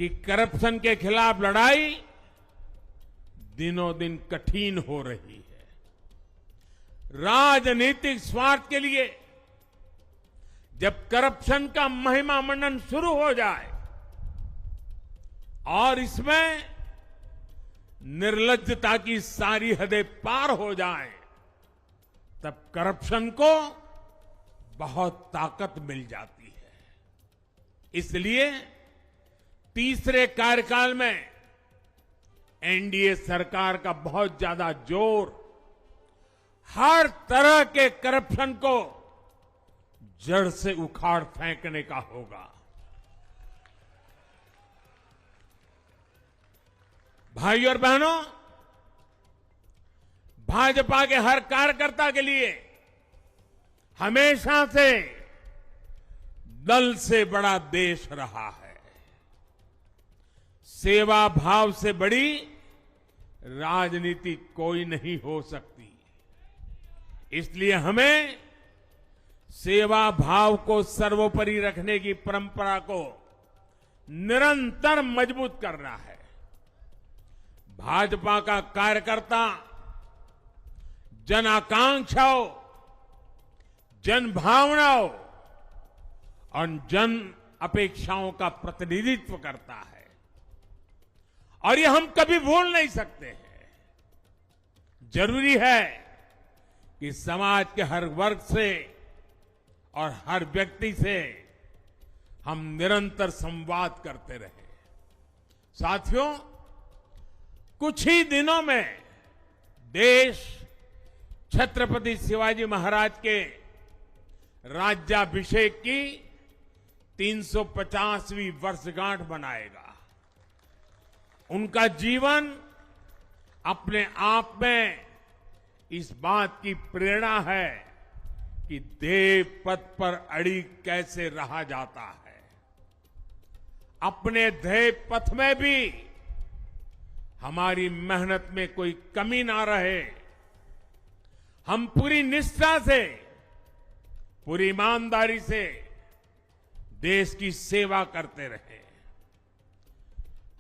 कि करप्शन के खिलाफ लड़ाई दिनों दिन कठिन हो रही है। राजनीतिक स्वार्थ के लिए जब करप्शन का महिमा मंडन शुरू हो जाए और इसमें निर्लज्जता की सारी हदें पार हो जाएं, तब करप्शन को बहुत ताकत मिल जाती है। इसलिए तीसरे कार्यकाल में एनडीए सरकार का बहुत ज्यादा जोर हर तरह के करप्शन को जड़ से उखाड़ फेंकने का होगा। भाइयों और बहनों, भाजपा के हर कार्यकर्ता के लिए हमेशा से दल से बड़ा देश रहा है। सेवा भाव से बड़ी राजनीति कोई नहीं हो सकती। इसलिए हमें सेवा भाव को सर्वोपरि रखने की परंपरा को निरंतर मजबूत करना है। भाजपा का कार्यकर्ता जन आकांक्षाओं, जन भावनाओं और जन अपेक्षाओं का प्रतिनिधित्व करता है और ये हम कभी भूल नहीं सकते हैं। जरूरी है कि समाज के हर वर्ग से और हर व्यक्ति से हम निरंतर संवाद करते रहे। साथियों, कुछ ही दिनों में देश छत्रपति शिवाजी महाराज के राज्याभिषेक की 350वीं वर्षगांठ मनाएगा। उनका जीवन अपने आप में इस बात की प्रेरणा है कि ध्येय पथ पर अड़ी कैसे रहा जाता है। अपने ध्येय पथ में भी हमारी मेहनत में कोई कमी ना रहे। हम पूरी निष्ठा से, पूरी ईमानदारी से देश की सेवा करते रहे।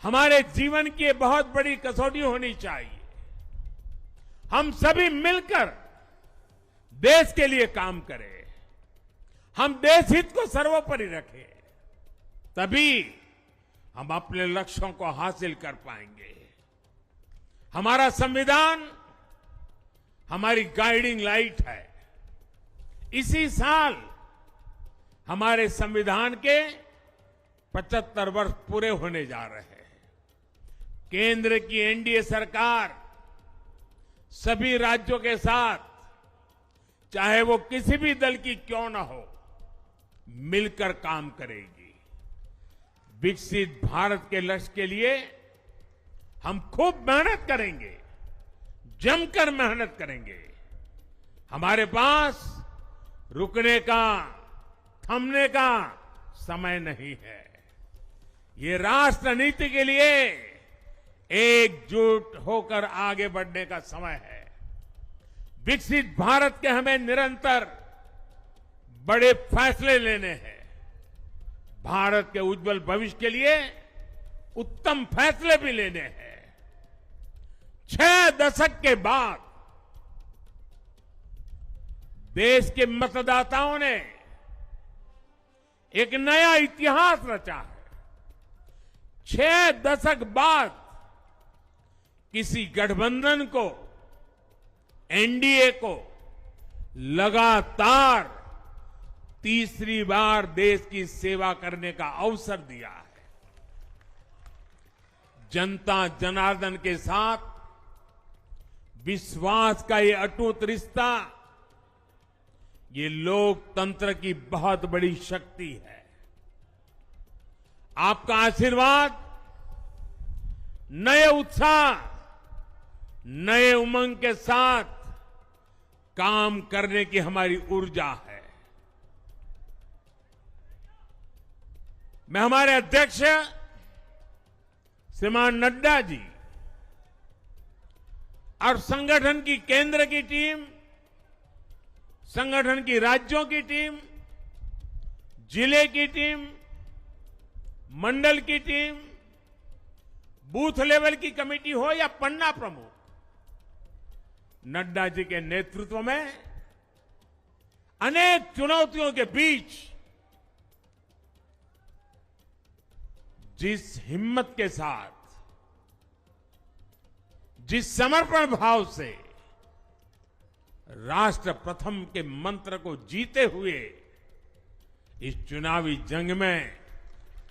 हमारे जीवन की ये बहुत बड़ी कसौटी होनी चाहिए। हम सभी मिलकर देश के लिए काम करें, हम देश हित को सर्वोपरि रखें, तभी हम अपने लक्ष्यों को हासिल कर पाएंगे। हमारा संविधान हमारी गाइडिंग लाइट है। इसी साल हमारे संविधान के 75 वर्ष पूरे होने जा रहे हैं। केंद्र की एनडीए सरकार सभी राज्यों के साथ, चाहे वो किसी भी दल की क्यों न हो, मिलकर काम करेगी। विकसित भारत के लक्ष्य के लिए हम खूब मेहनत करेंगे, जमकर मेहनत करेंगे। हमारे पास रुकने का, थमने का समय नहीं है। ये राष्ट्र नीति के लिए एकजुट होकर आगे बढ़ने का समय है। विकसित भारत के हमें निरंतर बड़े फैसले लेने हैं। भारत के उज्जवल भविष्य के लिए उत्तम फैसले भी लेने हैं। 6 दशक के बाद देश के मतदाताओं ने एक नया इतिहास रचा है। 6 दशक बाद किसी गठबंधन को, एनडीए को लगातार तीसरी बार देश की सेवा करने का अवसर दिया है। जनता जनार्दन के साथ विश्वास का ये अटूट रिश्ता, ये लोकतंत्र की बहुत बड़ी शक्ति है। आपका आशीर्वाद नए उत्साह, नए उमंग के साथ काम करने की हमारी ऊर्जा है। मैं हमारे अध्यक्ष श्रीमान नड्डा जी और संगठन की केंद्र की टीम, संगठन की राज्यों की टीम, जिले की टीम, मंडल की टीम, बूथ लेवल की कमेटी हो या पन्ना प्रमुख, नड्डा जी के नेतृत्व में अनेक चुनौतियों के बीच जिस हिम्मत के साथ, जिस समर्पण भाव से राष्ट्र प्रथम के मंत्र को जीते हुए इस चुनावी जंग में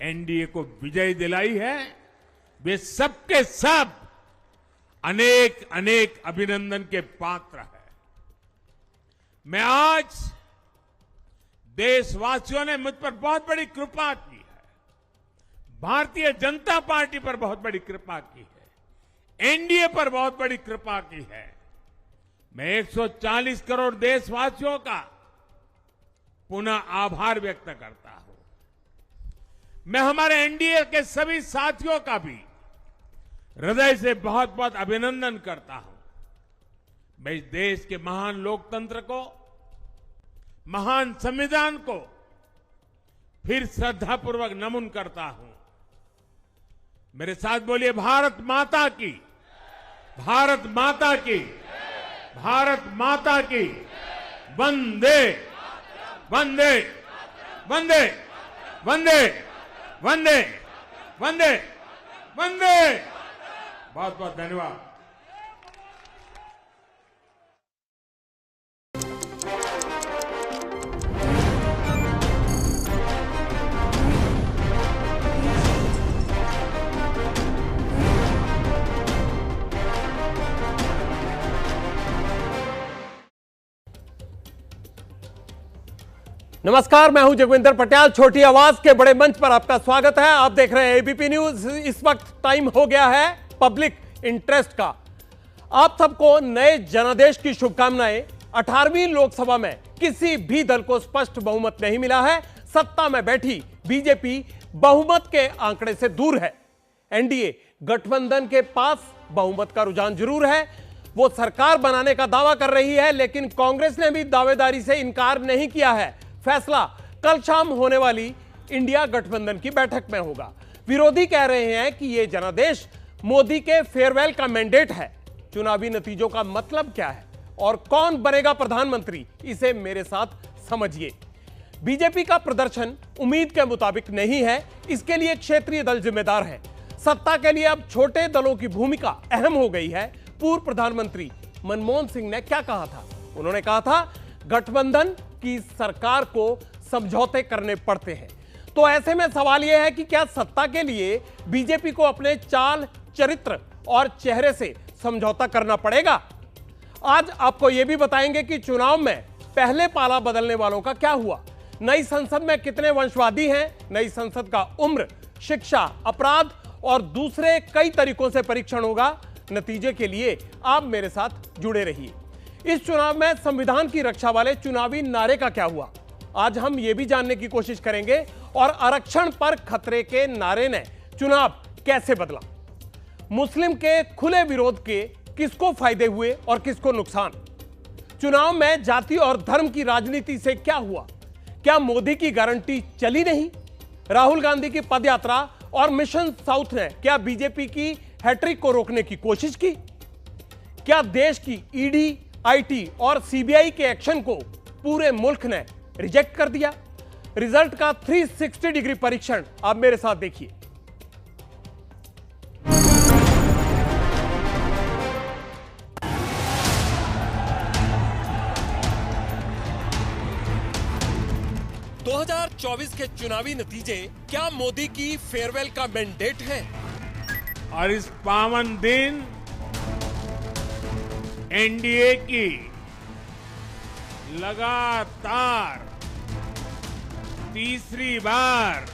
एनडीए को विजय दिलाई है, वे सबके सब अनेक अनेक अभिनंदन के पात्र हैं। मैं आज देशवासियों ने मुझ पर बहुत बड़ी कृपा की है, भारतीय जनता पार्टी पर बहुत बड़ी कृपा की है, एनडीए पर बहुत बड़ी कृपा की है। मैं 140 करोड़ देशवासियों का पुनः आभार व्यक्त करता हूं। मैं हमारे एनडीए के सभी साथियों का भी हृदय से बहुत बहुत अभिनंदन करता हूं। मैं इस देश के महान लोकतंत्र को, महान संविधान को फिर श्रद्धापूर्वक नमन करता हूं। मेरे साथ बोलिए, भारत माता की, भारत माता की, भारत माता की, वंदे वंदे वंदे वंदे वंदे वंदे वंदे। बहुत बहुत धन्यवाद। नमस्कार, मैं हूं जगविंदर पटियाल। छोटी आवाज के बड़े मंच पर आपका स्वागत है। आप देख रहे हैं एबीपी न्यूज। इस वक्त टाइम हो गया है पब्लिक इंटरेस्ट का। आप सबको नए जनादेश की शुभकामनाएं। 18वीं लोकसभा में किसी भी दल को स्पष्ट बहुमत नहीं मिला है। सत्ता में बैठी बीजेपी बहुमत के आंकड़े से दूर है। एनडीए गठबंधन के पास बहुमत का रुझान जरूर है। वो सरकार बनाने का दावा कर रही है, लेकिन कांग्रेस ने भी दावेदारी से इनकार नहीं किया है। फैसला कल शाम होने वाली इंडिया गठबंधन की बैठक में होगा। विरोधी कह रहे हैं कि यह जनादेश मोदी के फेयरवेल का मैंडेट है। चुनावी नतीजों का मतलब क्या है और कौन बनेगा प्रधानमंत्री, इसे मेरे साथ समझिए। बीजेपी का प्रदर्शन उम्मीद के मुताबिक नहीं है, इसके लिए क्षेत्रीय दल जिम्मेदार है। सत्ता के लिए अब छोटे दलों की भूमिका अहम हो गई है। पूर्व प्रधानमंत्री मनमोहन सिंह ने क्या कहा था? उन्होंने कहा था गठबंधन की सरकार को समझौते करने पड़ते हैं। तो ऐसे में सवाल यह है कि क्या सत्ता के लिए बीजेपी को अपने चाल, चरित्र और चेहरे से समझौता करना पड़ेगा? आज आपको यह भी बताएंगे कि चुनाव में पहले पाला बदलने वालों का क्या हुआ, नई संसद में कितने वंशवादी हैं, नई संसद का उम्र, शिक्षा, अपराध और दूसरे कई तरीकों से परीक्षण होगा। नतीजे के लिए आप मेरे साथ जुड़े रहिए। इस चुनाव में संविधान की रक्षा वाले चुनावी नारे का क्या हुआ, आज हम यह भी जानने की कोशिश करेंगे। और आरक्षण पर खतरे के नारे ने चुनाव कैसे बदला, मुस्लिम के खुले विरोध के किसको फायदे हुए और किसको नुकसान, चुनाव में जाति और धर्म की राजनीति से क्या हुआ, क्या मोदी की गारंटी चली नहीं, राहुल गांधी की पदयात्रा और मिशन साउथ ने क्या बीजेपी की हैट्रिक को रोकने की कोशिश की, क्या देश की ईडी, आईटी और सीबीआई के एक्शन को पूरे मुल्क ने रिजेक्ट कर दिया। रिजल्ट का 360 डिग्री परीक्षण आप मेरे साथ देखिए। दो 2024 के चुनावी नतीजे क्या मोदी की फेयरवेल का मैंडेट है? और इस पावन दिन एनडीए की लगातार तीसरी बार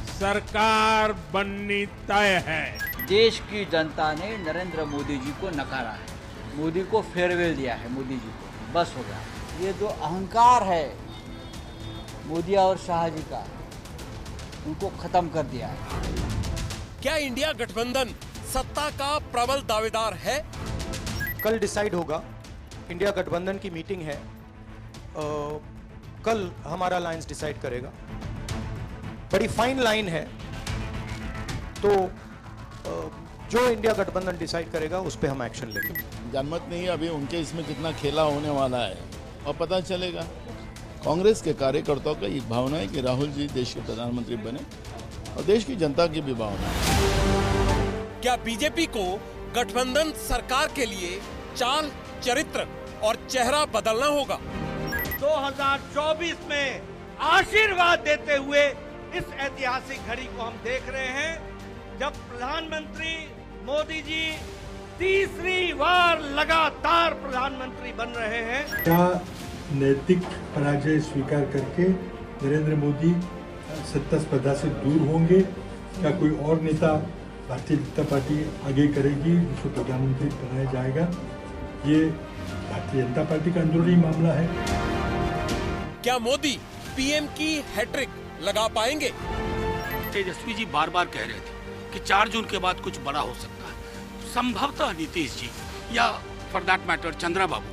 सरकार बननी तय है। देश की जनता ने नरेंद्र मोदी जी को नकारा है, मोदी को फेयरवेल दिया है, मोदी जी को बस हो गया। ये जो अहंकार है मोदी और शाह जी का, उनको खत्म कर दिया है। क्या इंडिया गठबंधन सत्ता का प्रबल दावेदार है? कल डिसाइड होगा, इंडिया गठबंधन की मीटिंग है, कल हमारा अलायंस डिसाइड करेगा। बड़ी फाइन लाइन है, तो जो इंडिया गठबंधन डिसाइड करेगा उस पर हम एक्शन लेंगे। जनमत नहीं, अभी उनके इसमें कितना खेला होने वाला है और पता चलेगा। कांग्रेस के कार्यकर्ताओं का एक भावना है कि राहुल जी देश के प्रधानमंत्री बने और देश की जनता की भी भावना है। क्या बीजेपी को गठबंधन सरकार के लिए चाल, चरित्र और चेहरा बदलना होगा? 2024 में आशीर्वाद देते हुए इस ऐतिहासिक घड़ी को हम देख रहे हैं जब प्रधानमंत्री मोदी जी तीसरी बार लगातार प्रधानमंत्री बन रहे हैं। क्या नैतिक पराजय स्वीकार करके नरेंद्र मोदी सत्ता स्पर्धा से दूर होंगे? क्या कोई और नेता भारतीय जनता पार्टी आगे करेगी जिसको प्रधानमंत्री बनाया जाएगा? ये भारतीय जनता पार्टी का अंदरूनी मामला है। क्या मोदी पीएम की हैट्रिक लगा पाएंगे? तेजस्वी जी बार बार कह रहे थे कि 4 जून के बाद कुछ बड़ा हो सकता है। संभवतः नीतीश जी या फॉर दैट मैटर चंद्रा बाबू,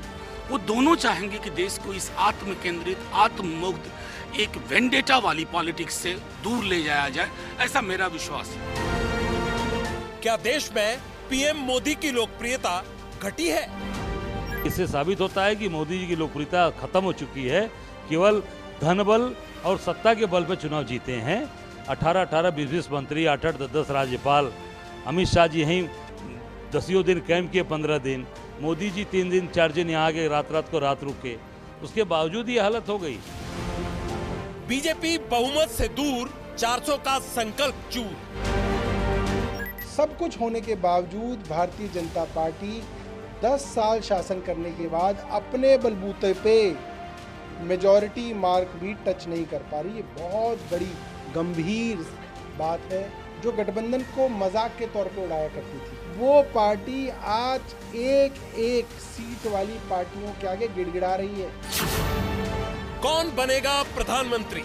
वो दोनों चाहेंगे कि देश को इस आत्म केंद्रित, आत्ममुक्त, एक वेंडेटा वाली पॉलिटिक्स से दूर ले जाया जाए, ऐसा मेरा विश्वास है। क्या देश में पीएम मोदी की लोकप्रियता घटी है? इससे साबित होता है कि मोदी जी की लोकप्रियता खत्म हो चुकी है। केवल धन बल और सत्ता के बल पर चुनाव जीते हैं। 18-18, 20-20 मंत्री, 8-8, 10-10 राज्यपाल, अमित शाह जी यहीं 10 दिन कैंप किए, 15 दिन, मोदी जी 3 दिन 4 दिन यहाँ आगे रात को रात रुके, उसके बावजूद ये हालत हो गई। बीजेपी बहुमत से दूर, 400 का संकल्प चूर। सब कुछ होने के बावजूद भारतीय जनता पार्टी 10 साल शासन करने के बाद अपने बलबूते पे मेजॉरिटी मार्क भी टच नहीं कर पा रही। ये बहुत बड़ी गंभीर बात है जो गठबंधन को मजाक के तौर पे उड़ाया करती थी। वो पार्टी आज एक सीट वाली पार्टियों के आगे गिड़गिड़ा रही है। कौन बनेगा प्रधानमंत्री?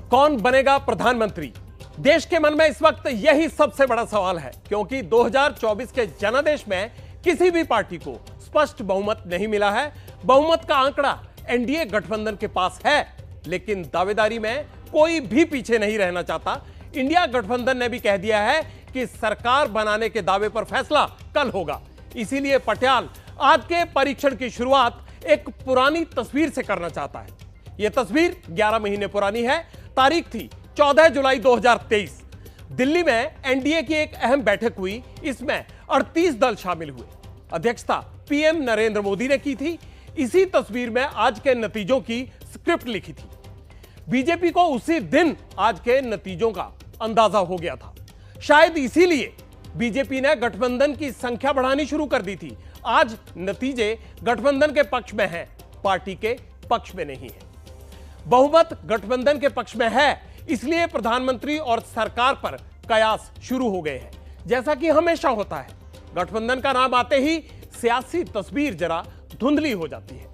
कौन बनेगा प्रधानमंत्री? देश के मन में इस वक्त यही सबसे बड़ा सवाल है, क्योंकि 2024 के जनादेश में किसी भी पार्टी को स्पष्ट बहुमत नहीं मिला है। बहुमत का आंकड़ा एनडीए गठबंधन के पास है, लेकिन दावेदारी में कोई भी पीछे नहीं रहना चाहता। इंडिया गठबंधन ने भी कह दिया है कि सरकार बनाने के दावे पर फैसला कल होगा। इसीलिए पटियाल आज के परीक्षण की शुरुआत एक पुरानी तस्वीर से करना चाहता है। यह तस्वीर 11 महीने पुरानी है। तारीख थी 14 जुलाई 2023। दिल्ली में एनडीए की एक अहम बैठक हुई। इसमें 38 दल शामिल हुए। अध्यक्षता पीएम नरेंद्र मोदी ने की थी। इसी तस्वीर में आज के नतीजों की स्क्रिप्ट लिखी थी। बीजेपी को उसी दिन आज के नतीजों का अंदाजा हो गया था। शायद इसीलिए बीजेपी ने गठबंधन की संख्या बढ़ानी शुरू कर दी थी। आज नतीजे गठबंधन के पक्ष में हैं, पार्टी के पक्ष में नहीं है। बहुमत गठबंधन के पक्ष में है, इसलिए प्रधानमंत्री और सरकार पर कयास शुरू हो गए हैं। जैसा कि हमेशा होता है, गठबंधन का नाम आते ही सियासी तस्वीर जरा धुंधली हो जाती है।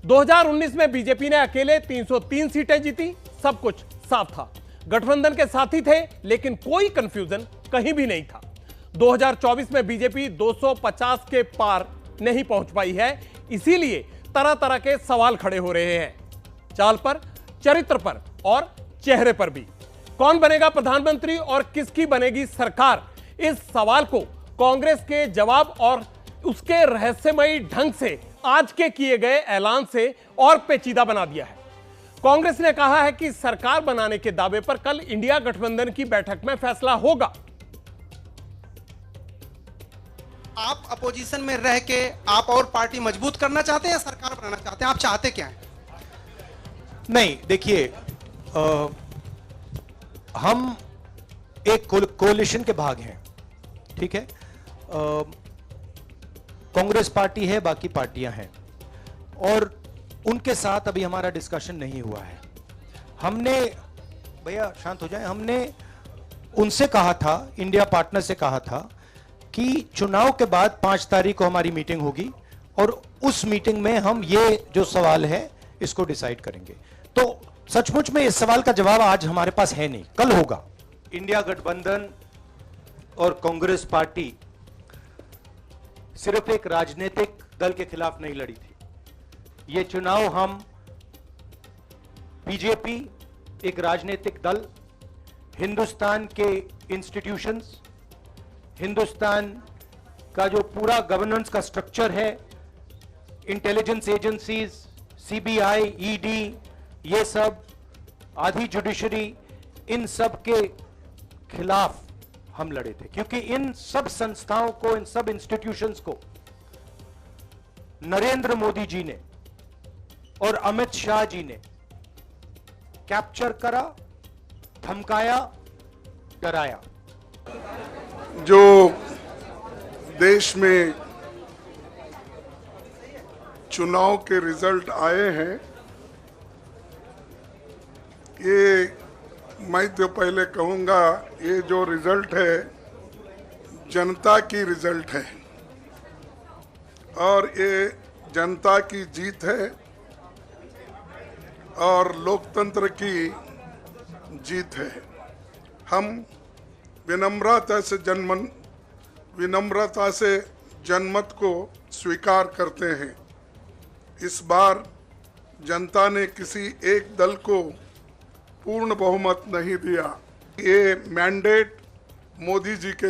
2019 में बीजेपी ने अकेले 303 सीटें जीती। सब कुछ साफ था, गठबंधन के साथी थे, लेकिन कोई कंफ्यूजन कहीं भी नहीं था। 2024 में बीजेपी 250 के पार नहीं पहुंच पाई है। इसीलिए तरह तरह के सवाल खड़े हो रहे हैं, चाल पर, चरित्र पर और चेहरे पर भी। कौन बनेगा प्रधानमंत्री और किसकी बनेगी सरकार? इस सवाल को कांग्रेस के जवाब और उसके रहस्यमयी ढंग से आज के किए गए ऐलान से और पेचीदा बना दिया है। कांग्रेस ने कहा है कि सरकार बनाने के दावे पर कल इंडिया गठबंधन की बैठक में फैसला होगा। आप अपोजिशन में रह के आप और पार्टी मजबूत करना चाहते हैं या सरकार बनाना चाहते हैं? आप चाहते क्या हैं? नहीं, देखिए, हम एक कोलिशन के भाग हैं, ठीक है। कांग्रेस पार्टी है, बाकी पार्टियां हैं, और उनके साथ अभी हमारा डिस्कशन नहीं हुआ है। हमने, भैया शांत हो जाए, हमने उनसे कहा था, इंडिया पार्टनर से कहा था कि चुनाव के बाद 5 तारीख को हमारी मीटिंग होगी और उस मीटिंग में हम ये जो सवाल है इसको डिसाइड करेंगे। तो सचमुच में इस सवाल का जवाब आज हमारे पास है नहीं, कल होगा। इंडिया गठबंधन और कांग्रेस पार्टी सिर्फ एक राजनीतिक दल के खिलाफ नहीं लड़ी थी। ये चुनाव हम बीजेपी एक राजनीतिक दल हिंदुस्तान के इंस्टीट्यूशंस, हिंदुस्तान का जो पूरा गवर्नेंस का स्ट्रक्चर है, इंटेलिजेंस एजेंसीज, सीबीआई, ईडी, ये सब आधी जुडिशरी, इन सब के खिलाफ हम लड़े थे, क्योंकि इन सब संस्थाओं को, इन सब इंस्टीट्यूशंस को नरेंद्र मोदी जी ने और अमित शाह जी ने कैप्चर करा, धमकाया, डराया। जो देश में चुनाव के रिजल्ट आए हैं, ये मैं तो पहले कहूंगा, ये जो रिजल्ट है जनता की रिजल्ट है और ये जनता की जीत है और लोकतंत्र की जीत है। हम विनम्रता से जनमत को स्वीकार करते हैं। इस बार जनता ने किसी एक दल को पूर्ण बहुमत नहीं दिया। ये मैंडेट मोदी जी के